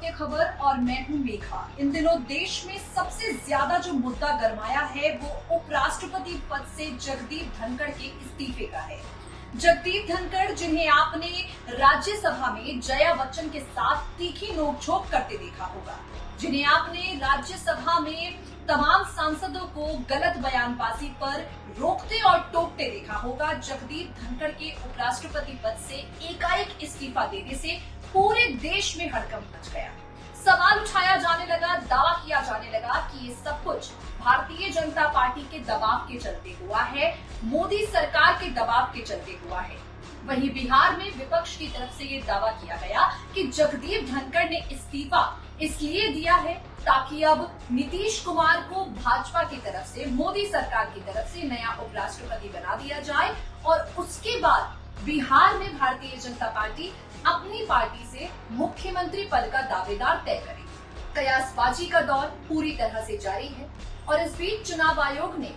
भारतीय खबर और मैं हूं मेघा। इन दिनों देश में सबसे ज्यादा जो मुद्दा गरमाया है वो उपराष्ट्रपति पद से जगदीप धनखड़ के इस्तीफे का है। जगदीप धनखड़, जिन्हें आपने राज्यसभा में जया बच्चन के साथ तीखी नोकझोंक करते देखा होगा, जिन्हें आपने राज्यसभा में तमाम सांसदों को गलत बयानबाजी पर रोकते और टोकते देखा होगा, जगदीप धनखड़ के उपराष्ट्रपति पद से एकाएक इस्तीफा देने से पूरे देश में हड़कंप मच गया। सवाल उठाया जाने लगा, दावा किया जाने लगा कि ये सब कुछ भारतीय जनता पार्टी के दबाव के चलते हुआ है, मोदी सरकार के दबाव के चलते हुआ है। वहीं बिहार में विपक्ष की तरफ से ये दावा किया गया कि जगदीप धनखड़ ने इस्तीफा इसलिए दिया है ताकि अब नीतीश कुमार को भाजपा की तरफ से, मोदी सरकार की तरफ से नया उपराष्ट्रपति बना दिया जाए और उसके बाद बिहार में भारतीय जनता पार्टी अपनी पार्टी से मुख्यमंत्री पद का दावेदार तय करे। कयासबाजी का दौर पूरी तरह से जारी है और इस बीच चुनाव आयोग ने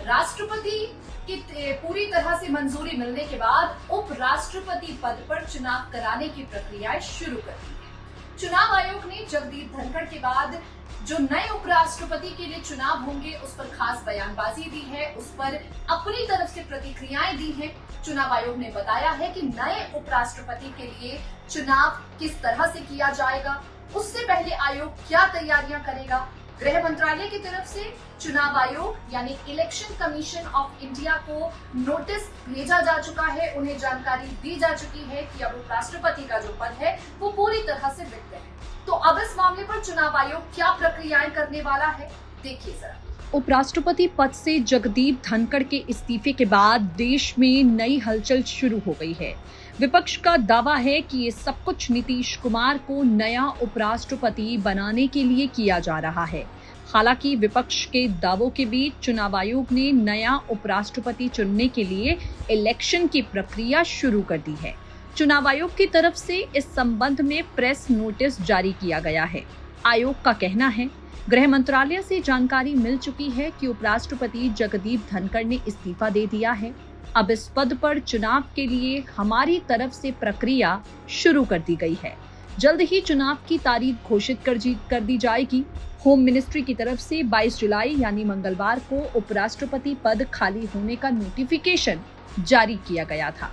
राष्ट्रपति की पूरी तरह से मंजूरी मिलने के बाद उपराष्ट्रपति पद पर चुनाव कराने की प्रक्रिया शुरू कर दी है। चुनाव आयोग ने जगदीप धनखड़ के बाद जो नए उपराष्ट्रपति के लिए चुनाव होंगे उस पर खास बयानबाजी दी है, उस पर अपनी तरफ से प्रतिक्रियाएं दी हैं। चुनाव आयोग ने बताया है कि नए उपराष्ट्रपति के लिए चुनाव किस तरह से किया जाएगा, उससे पहले आयोग क्या तैयारियां करेगा। गृह मंत्रालय की तरफ से चुनाव आयोग यानी इलेक्शन कमीशन ऑफ इंडिया को नोटिस भेजा जा चुका है, उन्हें जानकारी दी जा चुकी है कि अब उपराष्ट्रपति का जो पद है वो पूरी तरह से रिक्त है। तो अब इस मामले पर चुनाव आयोग क्या प्रक्रियाएं करने वाला है, देखिए जरा। उपराष्ट्रपति पद से जगदीप धनखड़ के इस्तीफे के बाद देश में नई हलचल शुरू हो गई है। विपक्ष का दावा है कि ये सब कुछ नीतीश कुमार को नया उपराष्ट्रपति बनाने के लिए किया जा रहा है। हालांकि विपक्ष के दावों के बीच चुनाव आयोग ने नया उपराष्ट्रपति चुनने के लिए इलेक्शन की प्रक्रिया शुरू कर दी है। चुनाव आयोग की तरफ से इस संबंध में प्रेस नोटिस जारी किया गया है। आयोग का कहना है, गृह मंत्रालय से जानकारी मिल चुकी है कि उपराष्ट्रपति जगदीप धनखड़ ने इस्तीफा दे दिया है। अब इस पद पर चुनाव के लिए हमारी तरफ से प्रक्रिया शुरू कर दी गई है। जल्द ही चुनाव की तारीख घोषित कर दी जाएगी। होम मिनिस्ट्री की तरफ से 22 जुलाई यानी मंगलवार को उपराष्ट्रपति पद खाली होने का नोटिफिकेशन जारी किया गया था।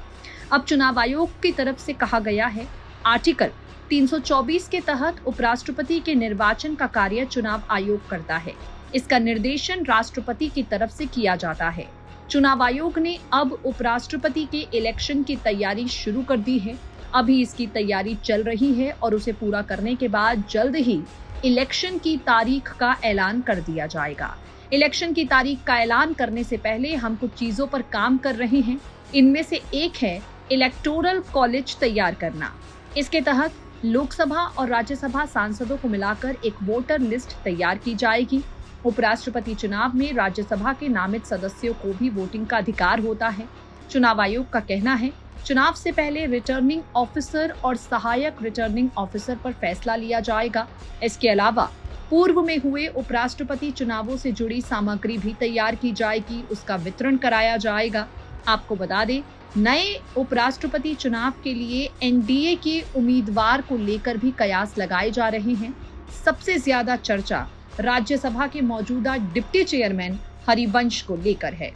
अब चुनाव आयोग की तरफ से कहा गया है, आर्टिकल 324 के तहत उपराष्ट्रपति के निर्वाचन का कार्य चुनाव आयोग करता है। इसका निर्देशन राष्ट्रपति की तरफ से किया जाता है। चुनाव आयोग ने अब उपराष्ट्रपति के इलेक्शन की तैयारी शुरू कर दी है। अभी इसकी तैयारी चल रही है और उसे पूरा करने के बाद जल्द ही इलेक्शन की तारीख का ऐलान कर दिया जाएगा। इलेक्शन की तारीख का ऐलान करने से पहले हम कुछ चीजों पर काम कर रहे हैं। इनमें से एक है इलेक्टोरल कॉलेज तैयार करना। इसके तहत लोकसभा और राज्यसभा सांसदों को मिलाकर एक वोटर लिस्ट तैयार की जाएगी। उपराष्ट्रपति चुनाव में राज्यसभा के नामित सदस्यों को भी वोटिंग का अधिकार होता है। चुनाव आयोग का कहना है, चुनाव से पहले रिटर्निंग ऑफिसर और सहायक रिटर्निंग ऑफिसर पर फैसला लिया जाएगा। इसके अलावा पूर्व में हुए उपराष्ट्रपति चुनावों से जुड़ी सामग्री भी तैयार की जाएगी, उसका वितरण कराया जाएगा। आपको बता दें, नए उपराष्ट्रपति चुनाव के लिए एनडीए के उम्मीदवार को लेकर भी कयास लगाए जा रहे हैं। सबसे ज्यादा चर्चा राज्यसभा के मौजूदा डिप्टी चेयरमैन हरिवंश को लेकर है।